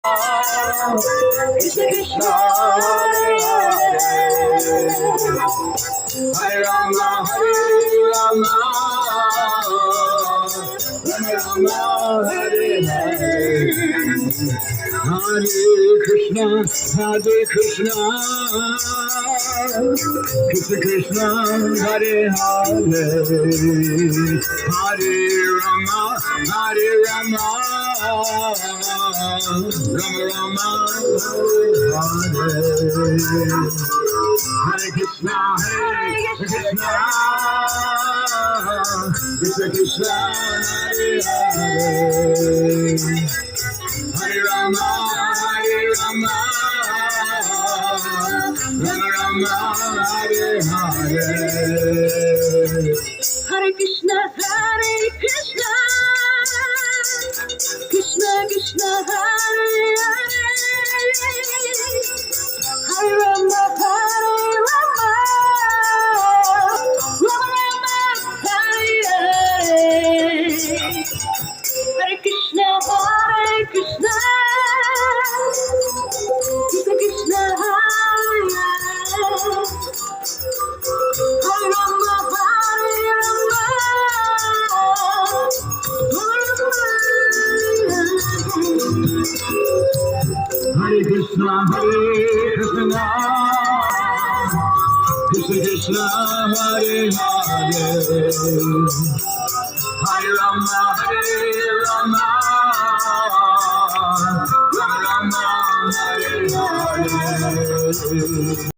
Krishna Krishna Hare Rama Hare Rama Rama Rama Hare Hare Hare Krishna Krishna Krishna Hare Hare Hare Rama Hare Rama Rama Rama Hare Hare Krishna Krishna Krishna Hare Hare Hare Rama Rama Rama Hare Hare Hare Krishna Krishna Krishna Hare Hare Hare Rama Rama Rama Hare Hare Hare Krishna Krishna Krishna Hare Hare Hare Rama Rama Hare Krishna Krishna Krishna Hare Hare Hare Rama Rama Rama Hare Hare